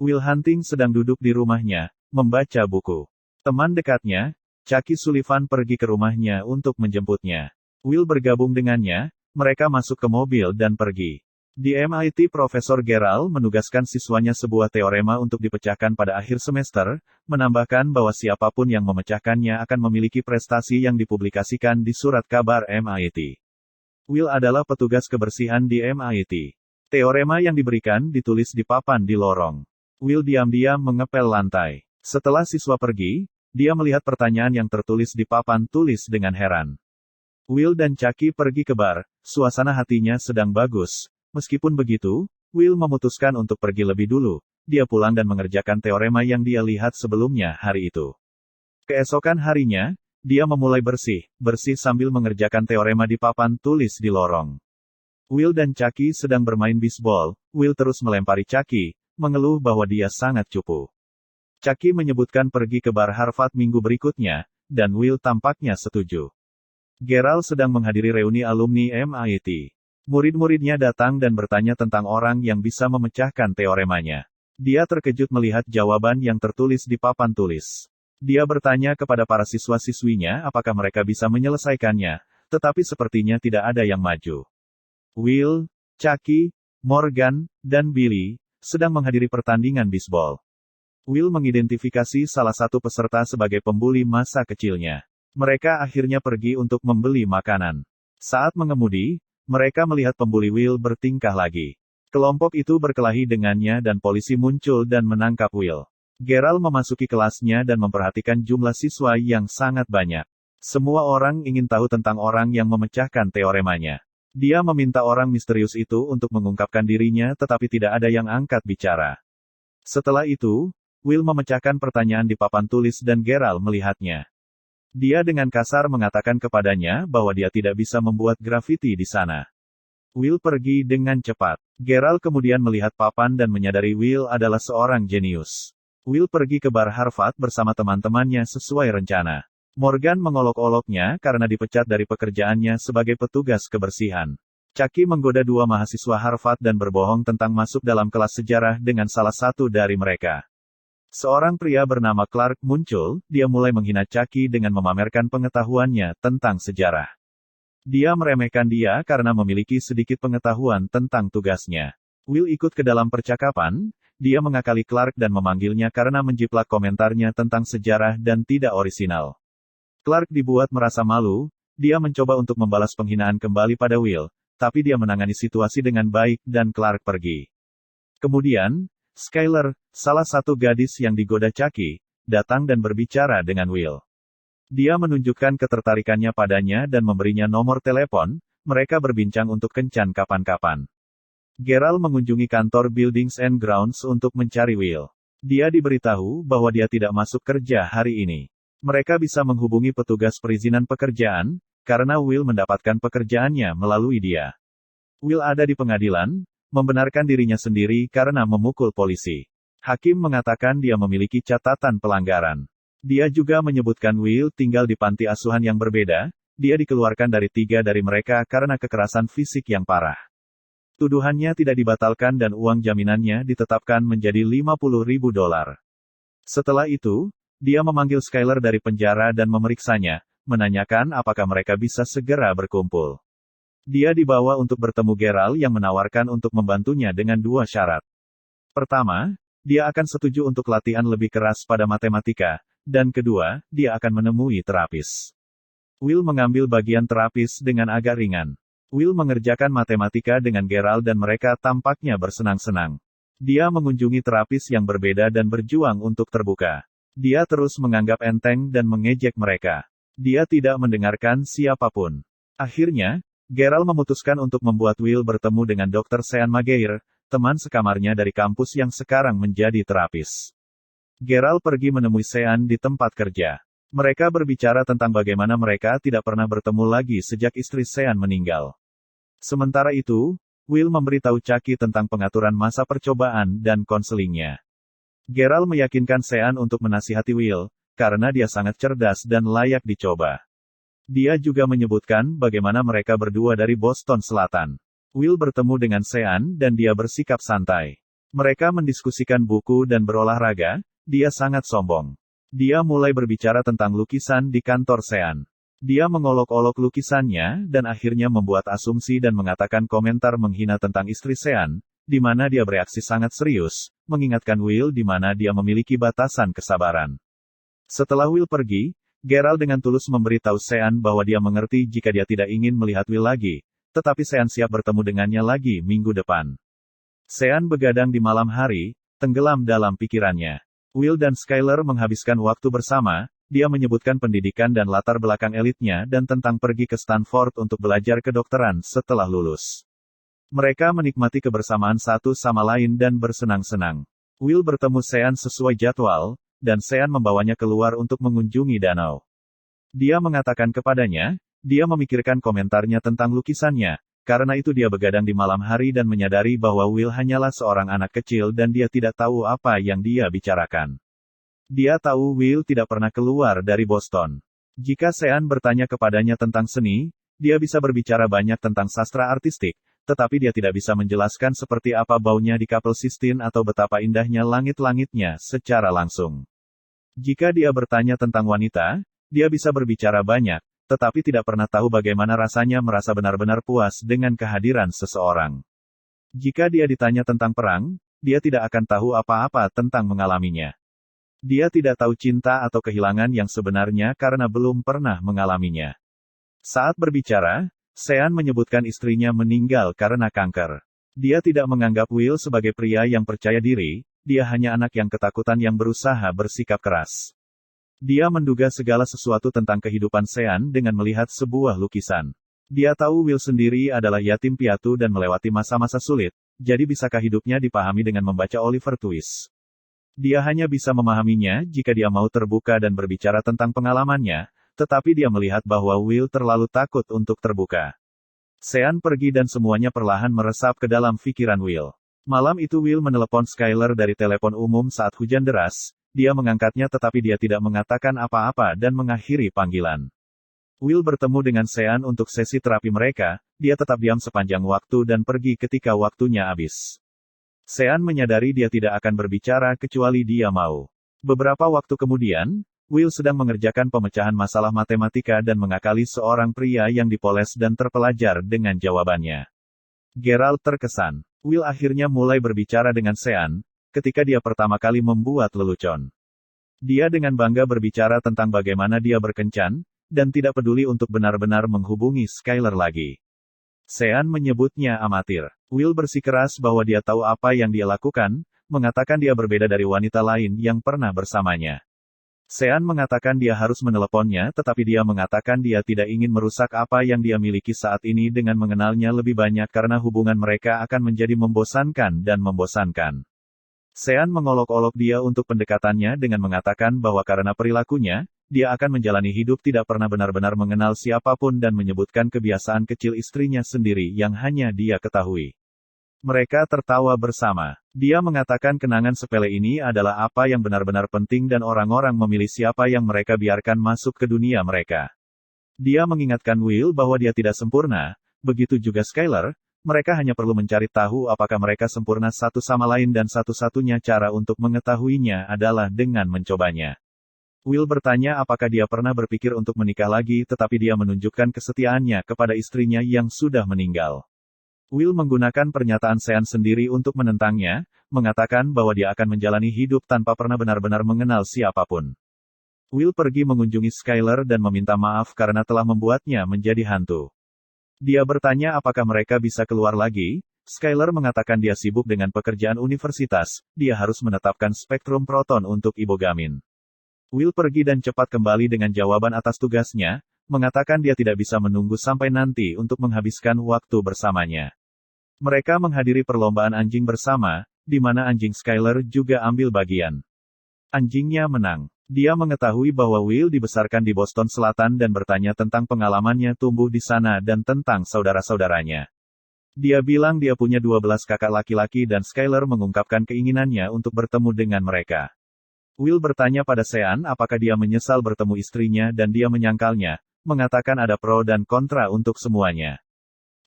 Will Hunting sedang duduk di rumahnya, membaca buku. Teman dekatnya, Chucky Sullivan pergi ke rumahnya untuk menjemputnya. Will bergabung dengannya, mereka masuk ke mobil dan pergi. Di MIT Profesor Gerald menugaskan siswanya sebuah teorema untuk dipecahkan pada akhir semester, menambahkan bahwa siapapun yang memecahkannya akan memiliki prestasi yang dipublikasikan di surat kabar MIT. Will adalah petugas kebersihan di MIT. Teorema yang diberikan ditulis di papan di lorong. Will diam-diam mengepel lantai. Setelah siswa pergi, dia melihat pertanyaan yang tertulis di papan tulis dengan heran. Will dan Chucky pergi ke bar, suasana hatinya sedang bagus. Meskipun begitu, Will memutuskan untuk pergi lebih dulu. Dia pulang dan mengerjakan teorema yang dia lihat sebelumnya hari itu. Keesokan harinya, dia memulai bersih sambil mengerjakan teorema di papan tulis di lorong. Will dan Chucky sedang bermain bisbol. Will terus melempari Chucky, mengeluh bahwa dia sangat cupu. Chucky menyebutkan pergi ke bar Harvard minggu berikutnya, dan Will tampaknya setuju. Gerald sedang menghadiri reuni alumni MIT. Murid-muridnya datang dan bertanya tentang orang yang bisa memecahkan teoremanya. Dia terkejut melihat jawaban yang tertulis di papan tulis. Dia bertanya kepada para siswa-siswinya apakah mereka bisa menyelesaikannya, tetapi sepertinya tidak ada yang maju. Will, Chucky, Morgan, dan Billy sedang menghadiri pertandingan bisbol. Will mengidentifikasi salah satu peserta sebagai pembuli masa kecilnya. Mereka akhirnya pergi untuk membeli makanan. Saat mengemudi, mereka melihat pembuli Will bertingkah lagi. Kelompok itu berkelahi dengannya dan polisi muncul dan menangkap Will. Gerald memasuki kelasnya dan memperhatikan jumlah siswa yang sangat banyak. Semua orang ingin tahu tentang orang yang memecahkan teoremanya. Dia meminta orang misterius itu untuk mengungkapkan dirinya tetapi tidak ada yang angkat bicara. Setelah itu, Will memecahkan pertanyaan di papan tulis dan Gerald melihatnya. Dia dengan kasar mengatakan kepadanya bahwa dia tidak bisa membuat grafiti di sana. Will pergi dengan cepat. Gerald kemudian melihat papan dan menyadari Will adalah seorang jenius. Will pergi ke bar Harvard bersama teman-temannya sesuai rencana. Morgan mengolok-oloknya karena dipecat dari pekerjaannya sebagai petugas kebersihan. Chucky menggoda dua mahasiswa Harvard dan berbohong tentang masuk dalam kelas sejarah dengan salah satu dari mereka. Seorang pria bernama Clark muncul, dia mulai menghina Chucky dengan memamerkan pengetahuannya tentang sejarah. Dia meremehkan dia karena memiliki sedikit pengetahuan tentang tugasnya. Will ikut ke dalam percakapan, dia mengakali Clark dan memanggilnya karena menjiplak komentarnya tentang sejarah dan tidak orisinal. Clark dibuat merasa malu, dia mencoba untuk membalas penghinaan kembali pada Will, tapi dia menangani situasi dengan baik dan Clark pergi. Kemudian, Skyler, salah satu gadis yang digoda Chucky, datang dan berbicara dengan Will. Dia menunjukkan ketertarikannya padanya dan memberinya nomor telepon, mereka berbincang untuk kencan kapan-kapan. Gerald mengunjungi kantor Buildings and Grounds untuk mencari Will. Dia diberitahu bahwa dia tidak masuk kerja hari ini. Mereka bisa menghubungi petugas perizinan pekerjaan, karena Will mendapatkan pekerjaannya melalui dia. Will ada di pengadilan, membenarkan dirinya sendiri karena memukul polisi. Hakim mengatakan dia memiliki catatan pelanggaran. Dia juga menyebutkan Will tinggal di panti asuhan yang berbeda, dia dikeluarkan dari 3 dari mereka karena kekerasan fisik yang parah. Tuduhannya tidak dibatalkan dan uang jaminannya ditetapkan menjadi $50.000. Setelah itu, dia memanggil Skyler dari penjara dan memeriksanya, menanyakan apakah mereka bisa segera berkumpul. Dia dibawa untuk bertemu Gerald yang menawarkan untuk membantunya dengan 2 syarat. Pertama, dia akan setuju untuk latihan lebih keras pada matematika, dan kedua, dia akan menemui terapis. Will mengambil bagian terapis dengan agak ringan. Will mengerjakan matematika dengan Gerald dan mereka tampaknya bersenang-senang. Dia mengunjungi terapis yang berbeda dan berjuang untuk terbuka. Dia terus menganggap enteng dan mengejek mereka. Dia tidak mendengarkan siapapun. Akhirnya, Gerald memutuskan untuk membuat Will bertemu dengan Dr. Sean Maguire, teman sekamarnya dari kampus yang sekarang menjadi terapis. Gerald pergi menemui Sean di tempat kerja. Mereka berbicara tentang bagaimana mereka tidak pernah bertemu lagi sejak istri Sean meninggal. Sementara itu, Will memberitahu Chucky tentang pengaturan masa percobaan dan konselingnya. Gerald meyakinkan Sean untuk menasihati Will, karena dia sangat cerdas dan layak dicoba. Dia juga menyebutkan bagaimana mereka berdua dari Boston Selatan. Will bertemu dengan Sean dan dia bersikap santai. Mereka mendiskusikan buku dan berolahraga. Dia sangat sombong. Dia mulai berbicara tentang lukisan di kantor Sean. Dia mengolok-olok lukisannya, dan akhirnya membuat asumsi dan mengatakan komentar menghina tentang istri Sean, di mana dia bereaksi sangat serius, mengingatkan Will di mana dia memiliki batasan kesabaran. Setelah Will pergi, Gerald dengan tulus memberitahu Sean bahwa dia mengerti jika dia tidak ingin melihat Will lagi, tetapi Sean siap bertemu dengannya lagi minggu depan. Sean begadang di malam hari, tenggelam dalam pikirannya. Will dan Skyler menghabiskan waktu bersama. Dia menyebutkan pendidikan dan latar belakang elitnya dan tentang pergi ke Stanford untuk belajar kedokteran setelah lulus. Mereka menikmati kebersamaan satu sama lain dan bersenang-senang. Will bertemu Sean sesuai jadwal, dan Sean membawanya keluar untuk mengunjungi danau. Dia mengatakan kepadanya, dia memikirkan komentarnya tentang lukisannya, karena itu dia begadang di malam hari dan menyadari bahwa Will hanyalah seorang anak kecil dan dia tidak tahu apa yang dia bicarakan. Dia tahu Will tidak pernah keluar dari Boston. Jika Sean bertanya kepadanya tentang seni, dia bisa berbicara banyak tentang sastra artistik, tetapi dia tidak bisa menjelaskan seperti apa baunya di Kapel Sistine atau betapa indahnya langit-langitnya secara langsung. Jika dia bertanya tentang wanita, dia bisa berbicara banyak, tetapi tidak pernah tahu bagaimana rasanya merasa benar-benar puas dengan kehadiran seseorang. Jika dia ditanya tentang perang, dia tidak akan tahu apa-apa tentang mengalaminya. Dia tidak tahu cinta atau kehilangan yang sebenarnya karena belum pernah mengalaminya. Saat berbicara, Sean menyebutkan istrinya meninggal karena kanker. Dia tidak menganggap Will sebagai pria yang percaya diri, dia hanya anak yang ketakutan yang berusaha bersikap keras. Dia menduga segala sesuatu tentang kehidupan Sean dengan melihat sebuah lukisan. Dia tahu Will sendiri adalah yatim piatu dan melewati masa-masa sulit, jadi bisakah hidupnya dipahami dengan membaca Oliver Twist? Dia hanya bisa memahaminya jika dia mau terbuka dan berbicara tentang pengalamannya, tetapi dia melihat bahwa Will terlalu takut untuk terbuka. Sean pergi dan semuanya perlahan meresap ke dalam pikiran Will. Malam itu Will menelepon Skyler dari telepon umum saat hujan deras. Dia mengangkatnya tetapi dia tidak mengatakan apa-apa dan mengakhiri panggilan. Will bertemu dengan Sean untuk sesi terapi mereka, dia tetap diam sepanjang waktu dan pergi ketika waktunya habis. Sean menyadari dia tidak akan berbicara kecuali dia mau. Beberapa waktu kemudian, Will sedang mengerjakan pemecahan masalah matematika dan mengakali seorang pria yang dipoles dan terpelajar dengan jawabannya. Gerald terkesan. Will akhirnya mulai berbicara dengan Sean, ketika dia pertama kali membuat lelucon. Dia dengan bangga berbicara tentang bagaimana dia berkencan, dan tidak peduli untuk benar-benar menghubungi Skyler lagi. Sean menyebutnya amatir. Will bersikeras bahwa dia tahu apa yang dia lakukan, mengatakan dia berbeda dari wanita lain yang pernah bersamanya. Sean mengatakan dia harus meneleponnya tetapi dia mengatakan dia tidak ingin merusak apa yang dia miliki saat ini dengan mengenalnya lebih banyak karena hubungan mereka akan menjadi membosankan dan membosankan. Sean mengolok-olok dia untuk pendekatannya dengan mengatakan bahwa karena perilakunya, dia akan menjalani hidup tidak pernah benar-benar mengenal siapapun dan menyebutkan kebiasaan kecil istrinya sendiri yang hanya dia ketahui. Mereka tertawa bersama. Dia mengatakan kenangan sepele ini adalah apa yang benar-benar penting dan orang-orang memilih siapa yang mereka biarkan masuk ke dunia mereka. Dia mengingatkan Will bahwa dia tidak sempurna, begitu juga Skyler. Mereka hanya perlu mencari tahu apakah mereka sempurna satu sama lain dan satu-satunya cara untuk mengetahuinya adalah dengan mencobanya. Will bertanya apakah dia pernah berpikir untuk menikah lagi tetapi dia menunjukkan kesetiaannya kepada istrinya yang sudah meninggal. Will menggunakan pernyataan Sean sendiri untuk menentangnya, mengatakan bahwa dia akan menjalani hidup tanpa pernah benar-benar mengenal siapapun. Will pergi mengunjungi Skyler dan meminta maaf karena telah membuatnya menjadi hantu. Dia bertanya apakah mereka bisa keluar lagi. Skyler mengatakan dia sibuk dengan pekerjaan universitas, dia harus menetapkan spektrum proton untuk ibogamin. Will pergi dan cepat kembali dengan jawaban atas tugasnya, mengatakan dia tidak bisa menunggu sampai nanti untuk menghabiskan waktu bersamanya. Mereka menghadiri perlombaan anjing bersama, di mana anjing Skyler juga ambil bagian. Anjingnya menang. Dia mengetahui bahwa Will dibesarkan di Boston Selatan dan bertanya tentang pengalamannya tumbuh di sana dan tentang saudara-saudaranya. Dia bilang dia punya 12 kakak laki-laki dan Skyler mengungkapkan keinginannya untuk bertemu dengan mereka. Will bertanya pada Sean apakah dia menyesal bertemu istrinya dan dia menyangkalnya, mengatakan ada pro dan kontra untuk semuanya.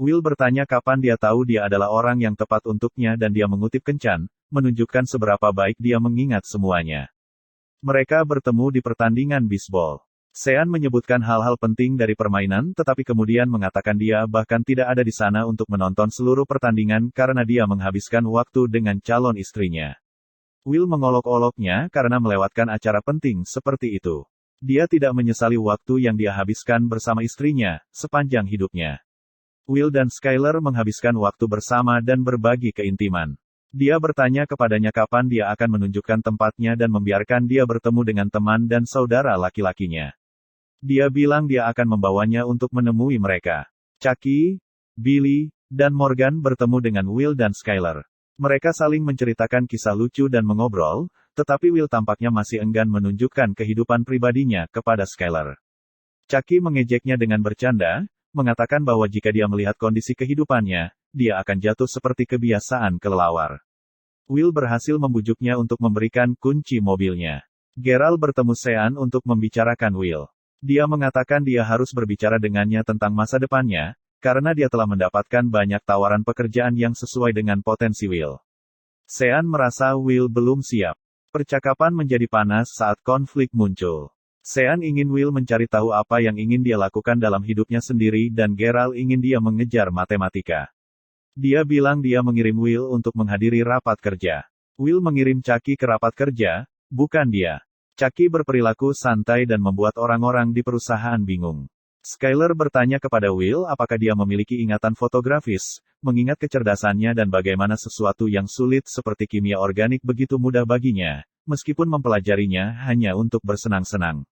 Will bertanya kapan dia tahu dia adalah orang yang tepat untuknya dan dia mengutip kencan, menunjukkan seberapa baik dia mengingat semuanya. Mereka bertemu di pertandingan bisbol. Sean menyebutkan hal-hal penting dari permainan tetapi kemudian mengatakan dia bahkan tidak ada di sana untuk menonton seluruh pertandingan karena dia menghabiskan waktu dengan calon istrinya. Will mengolok-oloknya karena melewatkan acara penting seperti itu. Dia tidak menyesali waktu yang dia habiskan bersama istrinya sepanjang hidupnya. Will dan Skyler menghabiskan waktu bersama dan berbagi keintiman. Dia bertanya kepadanya kapan dia akan menunjukkan tempatnya dan membiarkan dia bertemu dengan teman dan saudara laki-lakinya. Dia bilang dia akan membawanya untuk menemui mereka. Chucky, Billy, dan Morgan bertemu dengan Will dan Skyler. Mereka saling menceritakan kisah lucu dan mengobrol, tetapi Will tampaknya masih enggan menunjukkan kehidupan pribadinya kepada Skyler. Chucky mengejeknya dengan bercanda, mengatakan bahwa jika dia melihat kondisi kehidupannya, dia akan jatuh seperti kebiasaan kelelawar. Will berhasil membujuknya untuk memberikan kunci mobilnya. Gerald bertemu Sean untuk membicarakan Will. Dia mengatakan dia harus berbicara dengannya tentang masa depannya, karena dia telah mendapatkan banyak tawaran pekerjaan yang sesuai dengan potensi Will. Sean merasa Will belum siap. Percakapan menjadi panas saat konflik muncul. Sean ingin Will mencari tahu apa yang ingin dia lakukan dalam hidupnya sendiri dan Gerald ingin dia mengejar matematika. Dia bilang dia mengirim Will untuk menghadiri rapat kerja. Will mengirim Chucky ke rapat kerja, bukan dia. Chucky berperilaku santai dan membuat orang-orang di perusahaan bingung. Skyler bertanya kepada Will apakah dia memiliki ingatan fotografis, mengingat kecerdasannya dan bagaimana sesuatu yang sulit seperti kimia organik begitu mudah baginya, meskipun mempelajarinya hanya untuk bersenang-senang.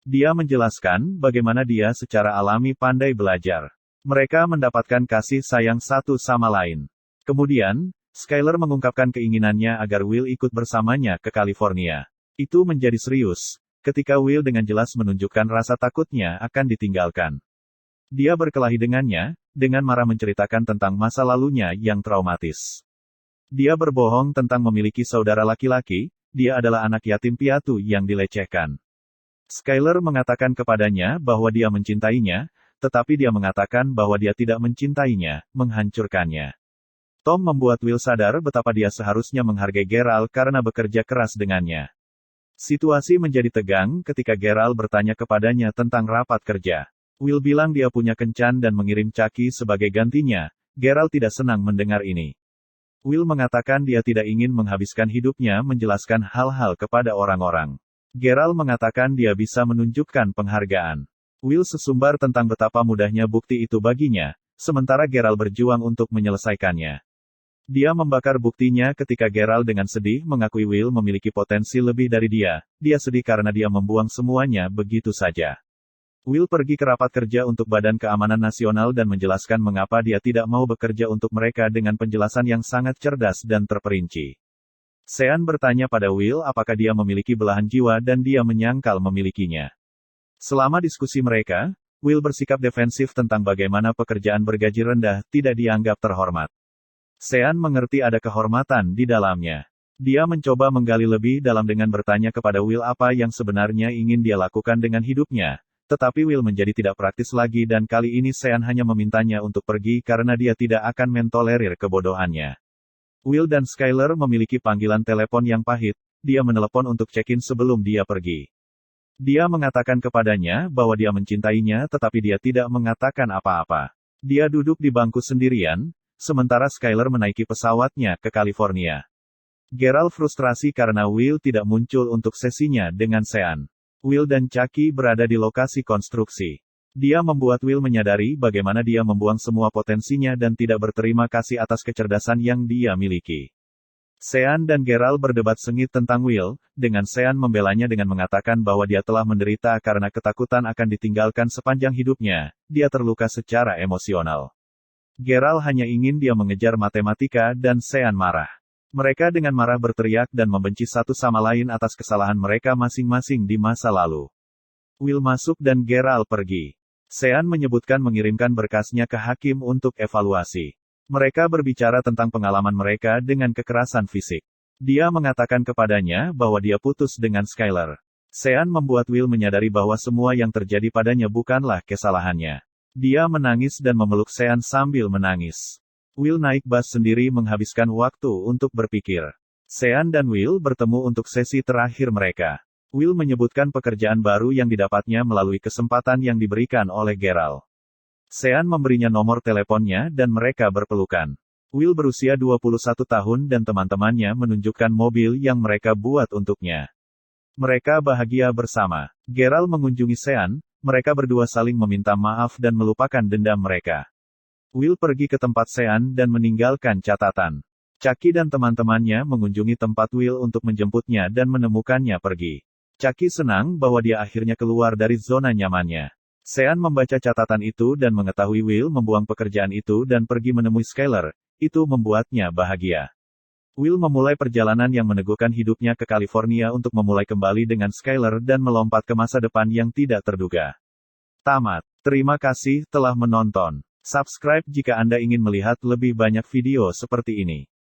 Dia menjelaskan bagaimana dia secara alami pandai belajar. Mereka mendapatkan kasih sayang satu sama lain. Kemudian, Skyler mengungkapkan keinginannya agar Will ikut bersamanya ke California. Itu menjadi serius, ketika Will dengan jelas menunjukkan rasa takutnya akan ditinggalkan. Dia berkelahi dengannya, dengan marah menceritakan tentang masa lalunya yang traumatis. Dia berbohong tentang memiliki saudara laki-laki, dia adalah anak yatim piatu yang dilecehkan. Skyler mengatakan kepadanya bahwa dia mencintainya, tetapi dia mengatakan bahwa dia tidak mencintainya, menghancurkannya. Tom membuat Will sadar betapa dia seharusnya menghargai Gerald karena bekerja keras dengannya. Situasi menjadi tegang ketika Gerald bertanya kepadanya tentang rapat kerja. Will bilang dia punya kencan dan mengirim Chucky sebagai gantinya. Gerald tidak senang mendengar ini. Will mengatakan dia tidak ingin menghabiskan hidupnya menjelaskan hal-hal kepada orang-orang. Gerald mengatakan dia bisa menunjukkan penghargaan. Will sesumbar tentang betapa mudahnya bukti itu baginya, sementara Gerald berjuang untuk menyelesaikannya. Dia membakar buktinya ketika Gerald dengan sedih mengakui Will memiliki potensi lebih dari dia. Dia sedih karena dia membuang semuanya begitu saja. Will pergi ke rapat kerja untuk Badan Keamanan Nasional dan menjelaskan mengapa dia tidak mau bekerja untuk mereka dengan penjelasan yang sangat cerdas dan terperinci. Sean bertanya pada Will apakah dia memiliki belahan jiwa dan dia menyangkal memilikinya. Selama diskusi mereka, Will bersikap defensif tentang bagaimana pekerjaan bergaji rendah tidak dianggap terhormat. Sean mengerti ada kehormatan di dalamnya. Dia mencoba menggali lebih dalam dengan bertanya kepada Will apa yang sebenarnya ingin dia lakukan dengan hidupnya, tetapi Will menjadi tidak praktis lagi dan kali ini Sean hanya memintanya untuk pergi karena dia tidak akan mentolerir kebodohannya. Will dan Skyler memiliki panggilan telepon yang pahit, dia menelepon untuk check-in sebelum dia pergi. Dia mengatakan kepadanya bahwa dia mencintainya tetapi dia tidak mengatakan apa-apa. Dia duduk di bangku sendirian, sementara Skyler menaiki pesawatnya ke California. Gerald frustrasi karena Will tidak muncul untuk sesinya dengan Sean. Will dan Chucky berada di lokasi konstruksi. Dia membuat Will menyadari bagaimana dia membuang semua potensinya dan tidak berterima kasih atas kecerdasan yang dia miliki. Sean dan Gerald berdebat sengit tentang Will, dengan Sean membelanya dengan mengatakan bahwa dia telah menderita karena ketakutan akan ditinggalkan sepanjang hidupnya, dia terluka secara emosional. Gerald hanya ingin dia mengejar matematika dan Sean marah. Mereka dengan marah berteriak dan membenci satu sama lain atas kesalahan mereka masing-masing di masa lalu. Will masuk dan Gerald pergi. Sean menyebutkan mengirimkan berkasnya ke hakim untuk evaluasi. Mereka berbicara tentang pengalaman mereka dengan kekerasan fisik. Dia mengatakan kepadanya bahwa dia putus dengan Skyler. Sean membuat Will menyadari bahwa semua yang terjadi padanya bukanlah kesalahannya. Dia menangis dan memeluk Sean sambil menangis. Will naik bus sendiri menghabiskan waktu untuk berpikir. Sean dan Will bertemu untuk sesi terakhir mereka. Will menyebutkan pekerjaan baru yang didapatnya melalui kesempatan yang diberikan oleh Geralt. Sean memberinya nomor teleponnya dan mereka berpelukan. Will berusia 21 tahun dan teman-temannya menunjukkan mobil yang mereka buat untuknya. Mereka bahagia bersama. Geralt mengunjungi Sean, mereka berdua saling meminta maaf dan melupakan dendam mereka. Will pergi ke tempat Sean dan meninggalkan catatan. Chucky dan teman-temannya mengunjungi tempat Will untuk menjemputnya dan menemukannya pergi. Chucky senang bahwa dia akhirnya keluar dari zona nyamannya. Sean membaca catatan itu dan mengetahui Will membuang pekerjaan itu dan pergi menemui Skyler, itu membuatnya bahagia. Will memulai perjalanan yang meneguhkan hidupnya ke California untuk memulai kembali dengan Skyler dan melompat ke masa depan yang tidak terduga. Tamat. Terima kasih telah menonton. Subscribe jika Anda ingin melihat lebih banyak video seperti ini.